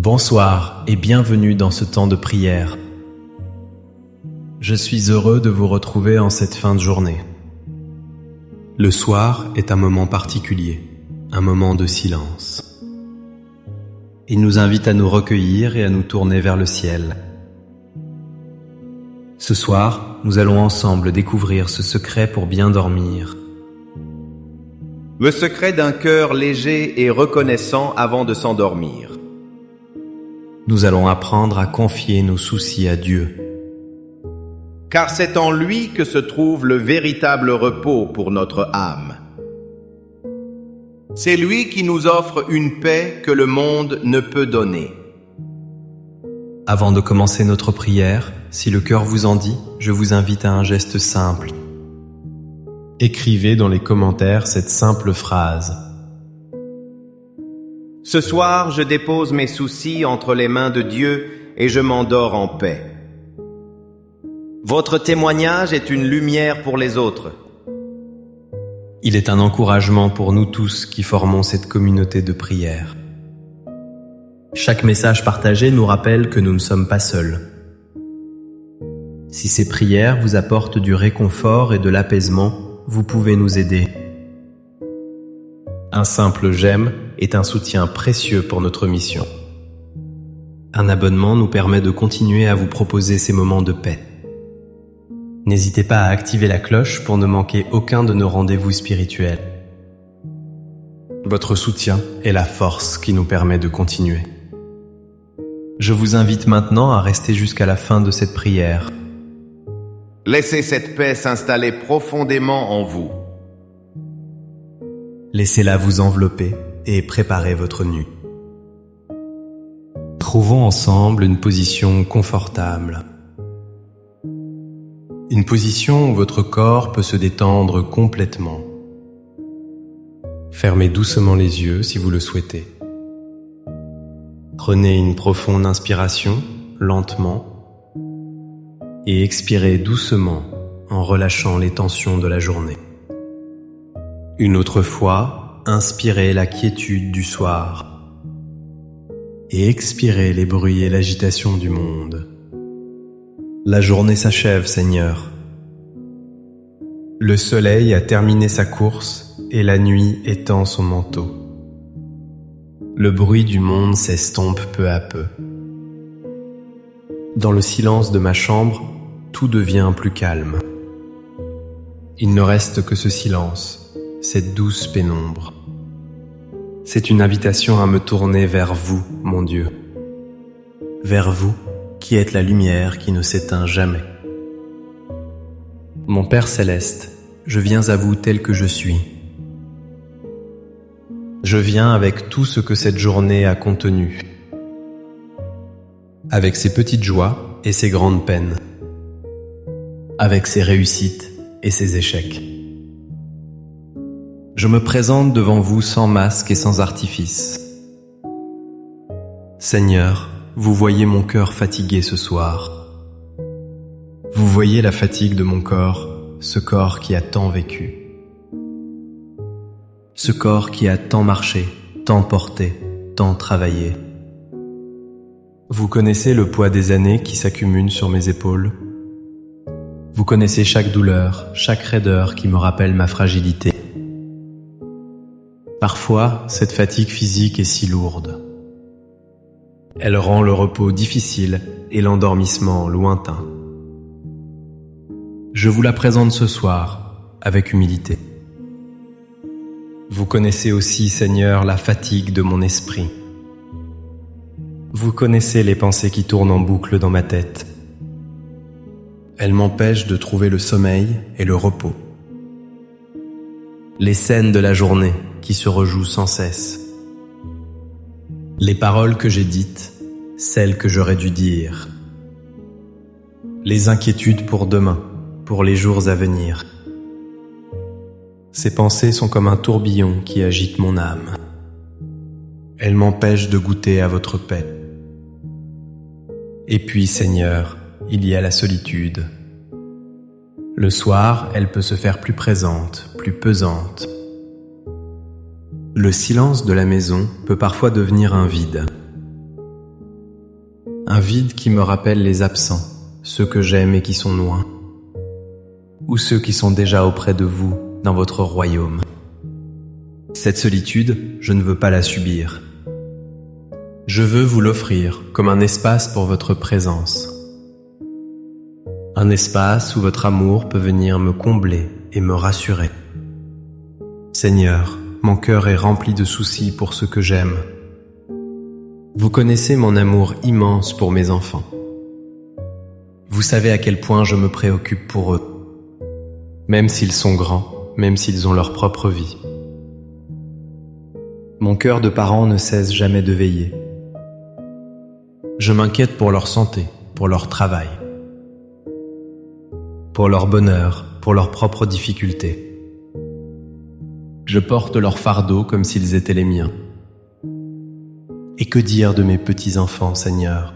Bonsoir et bienvenue dans ce temps de prière. Je suis heureux de vous retrouver en cette fin de journée. Le soir est un moment particulier, un moment de silence. Il nous invite à nous recueillir et à nous tourner vers le ciel. Ce soir, nous allons ensemble découvrir ce secret pour bien dormir. Le secret d'un cœur léger et reconnaissant avant de s'endormir. Nous allons apprendre à confier nos soucis à Dieu. Car c'est en lui que se trouve le véritable repos pour notre âme. C'est lui qui nous offre une paix que le monde ne peut donner. Avant de commencer notre prière, si le cœur vous en dit, je vous invite à un geste simple. Écrivez dans les commentaires cette simple phrase. Ce soir, je dépose mes soucis entre les mains de Dieu et je m'endors en paix. Votre témoignage est une lumière pour les autres. Il est un encouragement pour nous tous qui formons cette communauté de prière. Chaque message partagé nous rappelle que nous ne sommes pas seuls. Si ces prières vous apportent du réconfort et de l'apaisement, vous pouvez nous aider. Un simple j'aime est un soutien précieux pour notre mission. Un abonnement nous permet de continuer à vous proposer ces moments de paix. N'hésitez pas à activer la cloche pour ne manquer aucun de nos rendez-vous spirituels. Votre soutien est la force qui nous permet de continuer. Je vous invite maintenant à rester jusqu'à la fin de cette prière. Laissez cette paix s'installer profondément en vous. Laissez-la vous envelopper et préparez votre nuit. Trouvons ensemble une position confortable. Une position où votre corps peut se détendre complètement. Fermez doucement les yeux si vous le souhaitez. Prenez une profonde inspiration, lentement, et expirez doucement en relâchant les tensions de la journée. Une autre fois, inspirez la quiétude du soir et expirez les bruits et l'agitation du monde. La journée s'achève, Seigneur. Le soleil a terminé sa course et la nuit étend son manteau. Le bruit du monde s'estompe peu à peu. Dans le silence de ma chambre, tout devient plus calme. Il ne reste que ce silence, cette douce pénombre. C'est une invitation à me tourner vers vous, mon Dieu. Vers vous, qui êtes la lumière qui ne s'éteint jamais. Mon Père céleste, je viens à vous tel que je suis. Je viens avec tout ce que cette journée a contenu, avec ses petites joies et ses grandes peines, avec ses réussites et ses échecs. Je me présente devant vous sans masque et sans artifice. Seigneur, vous voyez mon cœur fatigué ce soir. Vous voyez la fatigue de mon corps, ce corps qui a tant vécu. Ce corps qui a tant marché, tant porté, tant travaillé. Vous connaissez le poids des années qui s'accumulent sur mes épaules. Vous connaissez chaque douleur, chaque raideur qui me rappelle ma fragilité. Parfois, cette fatigue physique est si lourde. Elle rend le repos difficile et l'endormissement lointain. Je vous la présente ce soir, avec humilité. Vous connaissez aussi, Seigneur, la fatigue de mon esprit. Vous connaissez les pensées qui tournent en boucle dans ma tête. Elles m'empêchent de trouver le sommeil et le repos. Les scènes de la journée qui se rejouent sans cesse. Les paroles que j'ai dites, celles que j'aurais dû dire. Les inquiétudes pour demain, pour les jours à venir. Ces pensées sont comme un tourbillon qui agite mon âme. Elles m'empêchent de goûter à votre paix. Et puis, Seigneur, il y a la solitude. Le soir, elle peut se faire plus présente, plus pesante. Le silence de la maison peut parfois devenir un vide. un vide qui me rappelle les absents, ceux que j'aime et qui sont loin, ou ceux qui sont déjà auprès de vous dans votre royaume. Cette solitude, je ne veux pas la subir. Je veux vous l'offrir comme un espace pour votre présence. Un espace où votre amour peut venir me combler et me rassurer. Seigneur, mon cœur est rempli de soucis pour ceux que j'aime. Vous connaissez mon amour immense pour mes enfants. Vous savez à quel point je me préoccupe pour eux, même s'ils sont grands, même s'ils ont leur propre vie. Mon cœur de parent ne cesse jamais de veiller. Je m'inquiète pour leur santé, pour leur travail, pour leur bonheur, pour leurs propres difficultés. Je porte leur fardeau comme s'ils étaient les miens. Et que dire de mes petits-enfants, Seigneur?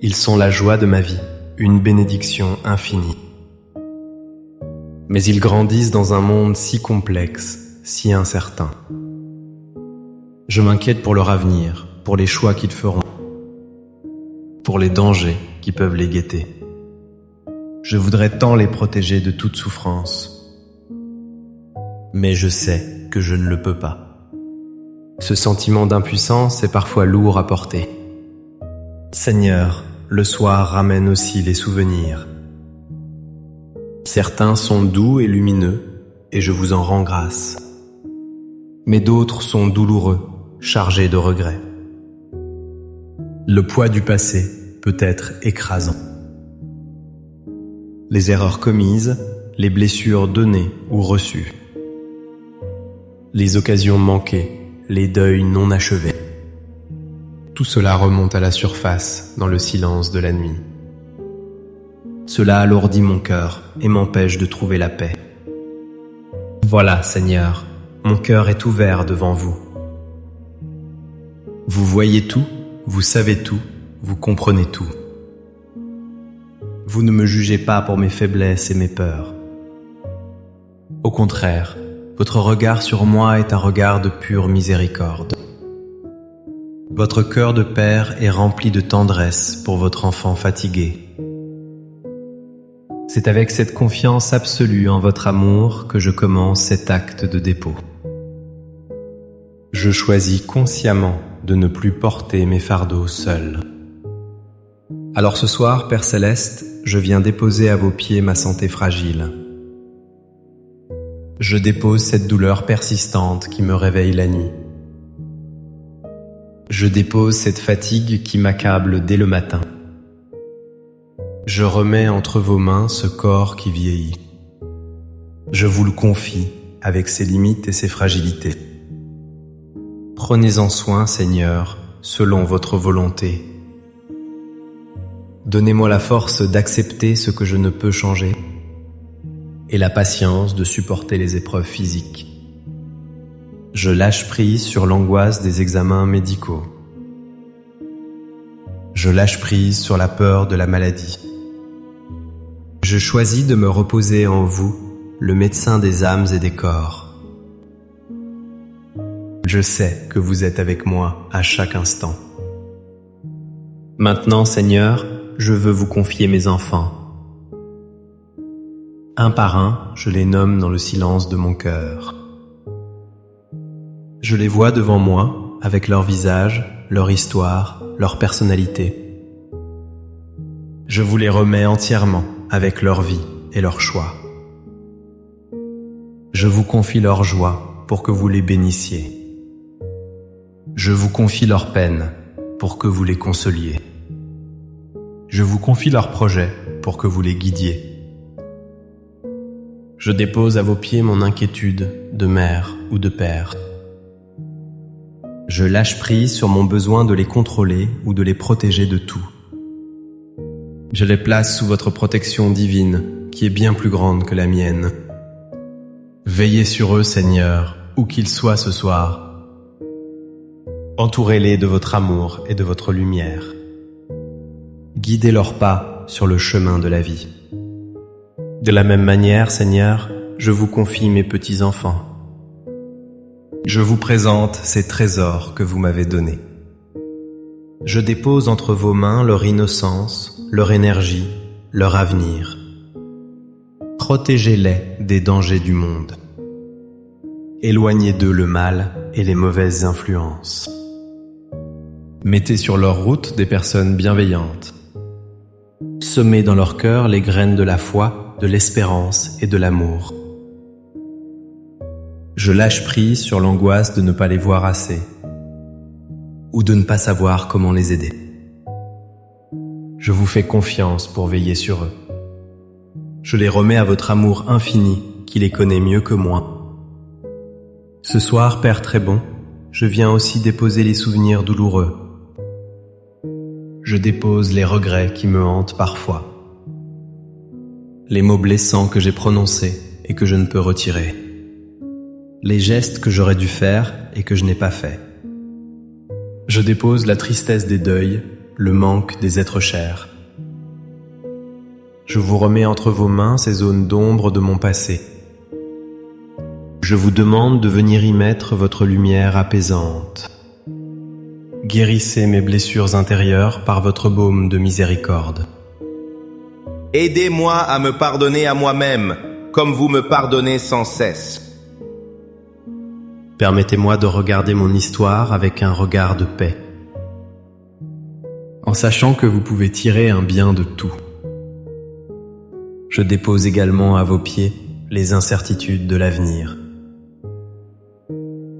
Ils sont la joie de ma vie, une bénédiction infinie. Mais ils grandissent dans un monde si complexe, si incertain. Je m'inquiète pour leur avenir, pour les choix qu'ils feront, pour les dangers qui peuvent les guetter. Je voudrais tant les protéger de toute souffrance. Mais je sais que je ne le peux pas. Ce sentiment d'impuissance est parfois lourd à porter. Seigneur, le soir ramène aussi les souvenirs. Certains sont doux et lumineux, et je vous en rends grâce. Mais d'autres sont douloureux, chargés de regrets. Le poids du passé peut être écrasant. Les erreurs commises, les blessures données ou reçues, les occasions manquées, les deuils non achevés. Tout cela remonte à la surface dans le silence de la nuit. Cela alourdit mon cœur et m'empêche de trouver la paix. Voilà, Seigneur, mon cœur est ouvert devant vous. Vous voyez tout, vous savez tout, vous comprenez tout. Vous ne me jugez pas pour mes faiblesses et mes peurs. Au contraire, votre regard sur moi est un regard de pure miséricorde. Votre cœur de père est rempli de tendresse pour votre enfant fatigué. C'est avec cette confiance absolue en votre amour que je commence cet acte de dépôt. Je choisis consciemment de ne plus porter mes fardeaux seul. Alors ce soir, Père Céleste, je viens déposer à vos pieds ma santé fragile. Je dépose cette douleur persistante qui me réveille la nuit. Je dépose cette fatigue qui m'accable dès le matin. Je remets entre vos mains ce corps qui vieillit. Je vous le confie avec ses limites et ses fragilités. Prenez-en soin, Seigneur, selon votre volonté. Donnez-moi la force d'accepter ce que je ne peux changer et la patience de supporter les épreuves physiques. Je lâche prise sur l'angoisse des examens médicaux. Je lâche prise sur la peur de la maladie. Je choisis de me reposer en vous, le médecin des âmes et des corps. Je sais que vous êtes avec moi à chaque instant. Maintenant, Seigneur, je veux vous confier mes enfants. Un par un, je les nomme dans le silence de mon cœur. Je les vois devant moi, avec leur visage, leur histoire, leur personnalité. Je vous les remets entièrement, avec leur vie et leurs choix. Je vous confie leur joie pour que vous les bénissiez. Je vous confie leurs peines pour que vous les consoliez. Je vous confie leurs projets pour que vous les guidiez. Je dépose à vos pieds mon inquiétude de mère ou de père. Je lâche prise sur mon besoin de les contrôler ou de les protéger de tout. Je les place sous votre protection divine, qui est bien plus grande que la mienne. Veillez sur eux, Seigneur, où qu'ils soient ce soir. Entourez-les de votre amour et de votre lumière. Guidez leurs pas sur le chemin de la vie. De la même manière, Seigneur, je vous confie mes petits-enfants. Je vous présente ces trésors que vous m'avez donnés. Je dépose entre vos mains leur innocence, leur énergie, leur avenir. Protégez-les des dangers du monde. Éloignez d'eux le mal et les mauvaises influences. Mettez sur leur route des personnes bienveillantes. Semez dans leur cœur les graines de la foi, de l'espérance et de l'amour. Je lâche prise sur l'angoisse de ne pas les voir assez, ou de ne pas savoir comment les aider. Je vous fais confiance pour veiller sur eux. Je les remets à votre amour infini qui les connaît mieux que moi. Ce soir, Père très bon, je viens aussi déposer les souvenirs douloureux. Je dépose les regrets qui me hantent parfois. Les mots blessants que j'ai prononcés et que je ne peux retirer. Les gestes que j'aurais dû faire et que je n'ai pas fait. Je dépose la tristesse des deuils, le manque des êtres chers. Je vous remets entre vos mains ces zones d'ombre de mon passé. Je vous demande de venir y mettre votre lumière apaisante. Guérissez mes blessures intérieures par votre baume de miséricorde. Aidez-moi à me pardonner à moi-même, comme vous me pardonnez sans cesse. Permettez-moi de regarder mon histoire avec un regard de paix, en sachant que vous pouvez tirer un bien de tout. Je dépose également à vos pieds les incertitudes de l'avenir.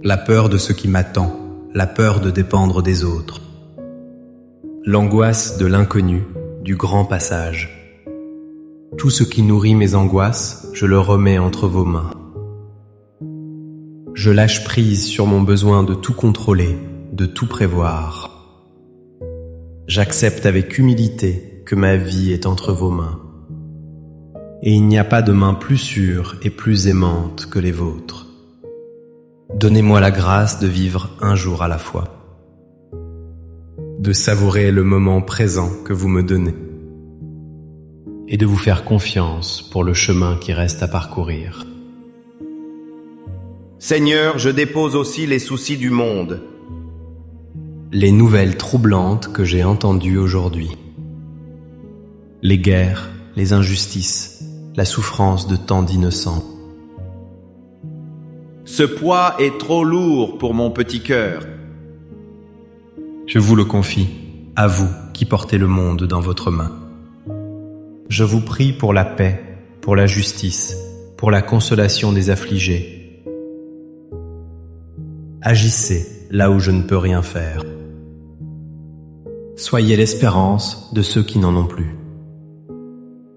La peur de ce qui m'attend, la peur de dépendre des autres. L'angoisse de l'inconnu, du grand passage. Tout ce qui nourrit mes angoisses, je le remets entre vos mains. Je lâche prise sur mon besoin de tout contrôler, de tout prévoir. J'accepte avec humilité que ma vie est entre vos mains. Et il n'y a pas de main plus sûre et plus aimante que les vôtres. Donnez-moi la grâce de vivre un jour à la fois, de savourer le moment présent que vous me donnez, et de vous faire confiance pour le chemin qui reste à parcourir. Seigneur, je dépose aussi les soucis du monde. Les nouvelles troublantes que j'ai entendues aujourd'hui. Les guerres, les injustices, la souffrance de tant d'innocents. Ce poids est trop lourd pour mon petit cœur. Je vous le confie, à vous qui portez le monde dans votre main. Je vous prie pour la paix, pour la justice, pour la consolation des affligés. Agissez là où je ne peux rien faire. Soyez l'espérance de ceux qui n'en ont plus.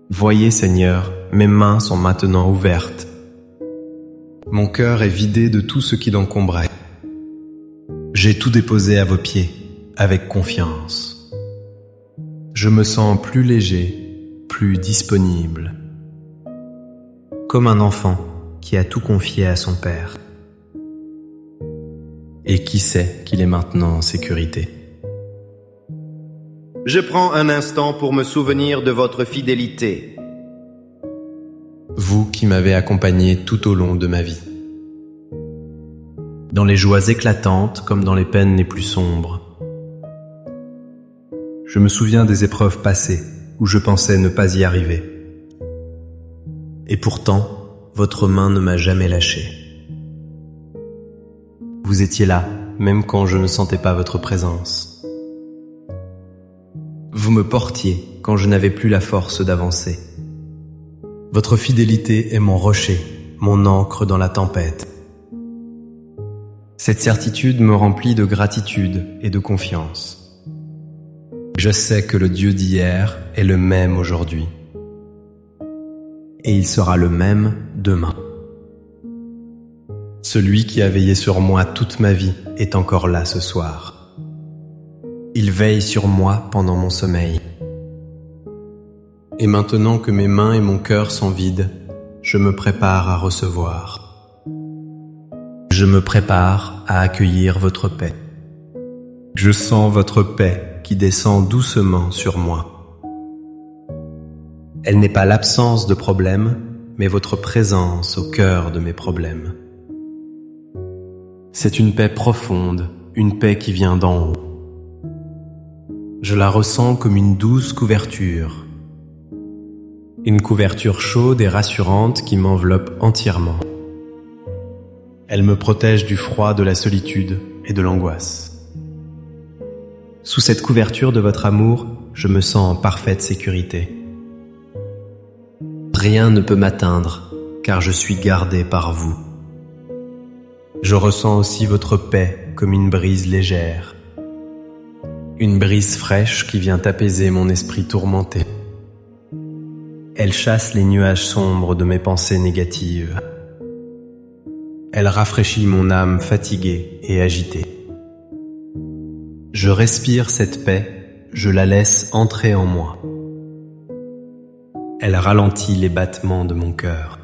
Voyez, Seigneur, mes mains sont maintenant ouvertes. Mon cœur est vidé de tout ce qui l'encombrait. J'ai tout déposé à vos pieds, avec confiance. Je me sens plus léger, plus disponible. Comme un enfant qui a tout confié à son père. Et qui sait qu'il est maintenant en sécurité. Je prends un instant pour me souvenir de votre fidélité. Vous qui m'avez accompagné tout au long de ma vie. Dans les joies éclatantes comme dans les peines les plus sombres. Je me souviens des épreuves passées où je pensais ne pas y arriver. Et pourtant, votre main ne m'a jamais lâché. Vous étiez là, même quand je ne sentais pas votre présence. Vous me portiez quand je n'avais plus la force d'avancer. Votre fidélité est mon rocher, mon ancre dans la tempête. Cette certitude me remplit de gratitude et de confiance. Je sais que le Dieu d'hier est le même aujourd'hui. Et il sera le même demain. Celui qui a veillé sur moi toute ma vie est encore là ce soir. Il veille sur moi pendant mon sommeil. Et maintenant que mes mains et mon cœur sont vides, je me prépare à recevoir. Je me prépare à accueillir votre paix. Je sens votre paix qui descend doucement sur moi. Elle n'est pas l'absence de problèmes, mais votre présence au cœur de mes problèmes. C'est une paix profonde, une paix qui vient d'en haut. Je la ressens comme une douce couverture. Une couverture chaude et rassurante qui m'enveloppe entièrement. Elle me protège du froid de la solitude et de l'angoisse. Sous cette couverture de votre amour, je me sens en parfaite sécurité. Rien ne peut m'atteindre, car je suis gardé par vous. Je ressens aussi votre paix comme une brise légère. Une brise fraîche qui vient apaiser mon esprit tourmenté. Elle chasse les nuages sombres de mes pensées négatives. Elle rafraîchit mon âme fatiguée et agitée. Je respire cette paix, je la laisse entrer en moi. Elle ralentit les battements de mon cœur.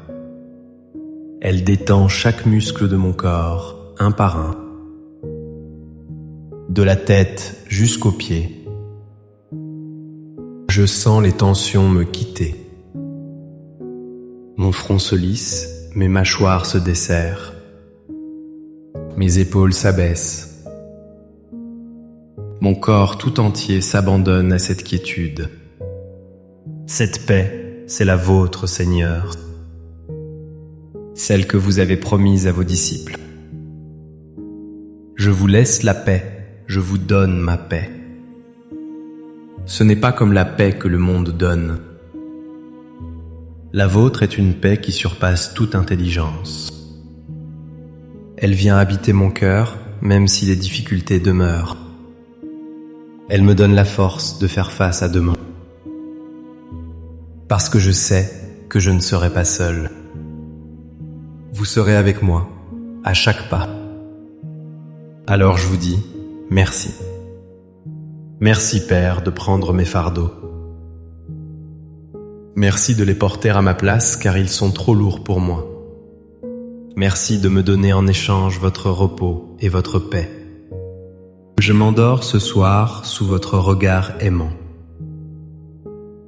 Elle détend chaque muscle de mon corps, un par un. De la tête jusqu'aux pieds. Je sens les tensions me quitter. Mon front se lisse, mes mâchoires se desserrent. Mes épaules s'abaissent. Mon corps tout entier s'abandonne à cette quiétude. Cette paix, c'est la vôtre, Seigneur. Celle que vous avez promise à vos disciples. Je vous laisse la paix, je vous donne ma paix. Ce n'est pas comme la paix que le monde donne. La vôtre est une paix qui surpasse toute intelligence. Elle vient habiter mon cœur, même si les difficultés demeurent. Elle me donne la force de faire face à demain. Parce que je sais que je ne serai pas seul. Vous serez avec moi, à chaque pas. Alors je vous dis, merci. Merci, Père, de prendre mes fardeaux. Merci de les porter à ma place, car ils sont trop lourds pour moi. Merci de me donner en échange votre repos et votre paix. Je m'endors ce soir sous votre regard aimant.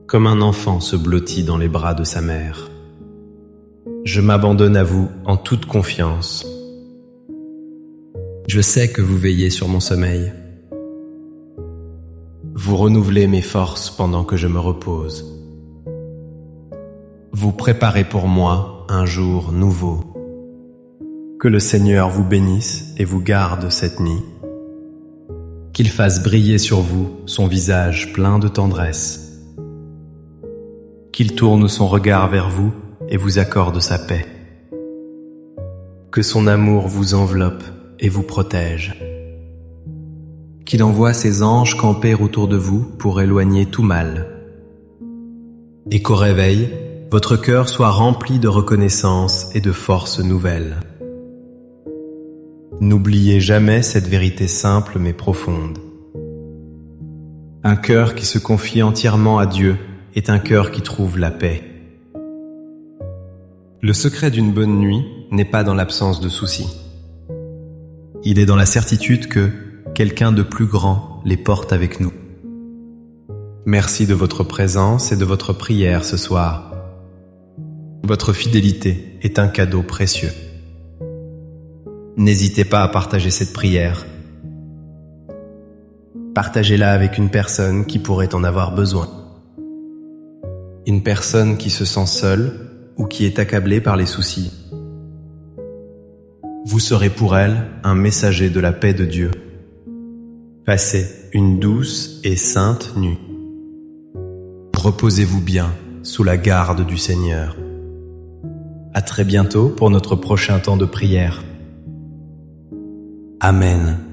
Comme un enfant se blottit dans les bras de sa mère. Je m'abandonne à vous en toute confiance. Je sais que vous veillez sur mon sommeil. Vous renouvelez mes forces pendant que je me repose. Vous préparez pour moi un jour nouveau. Que le Seigneur vous bénisse et vous garde cette nuit. Qu'il fasse briller sur vous son visage plein de tendresse. Qu'il tourne son regard vers vous et vous accorde sa paix. Que son amour vous enveloppe et vous protège. Qu'il envoie ses anges camper autour de vous pour éloigner tout mal. Et qu'au réveil, votre cœur soit rempli de reconnaissance et de force nouvelles. N'oubliez jamais cette vérité simple mais profonde. Un cœur qui se confie entièrement à Dieu est un cœur qui trouve la paix. Le secret d'une bonne nuit n'est pas dans l'absence de soucis. Il est dans la certitude que quelqu'un de plus grand les porte avec nous. Merci de votre présence et de votre prière ce soir. Votre fidélité est un cadeau précieux. N'hésitez pas à partager cette prière. Partagez-la avec une personne qui pourrait en avoir besoin. Une personne qui se sent seule ou qui est accablée par les soucis. Vous serez pour elle un messager de la paix de Dieu. Passez une douce et sainte nuit. Reposez-vous bien sous la garde du Seigneur. À très bientôt pour notre prochain temps de prière. Amen.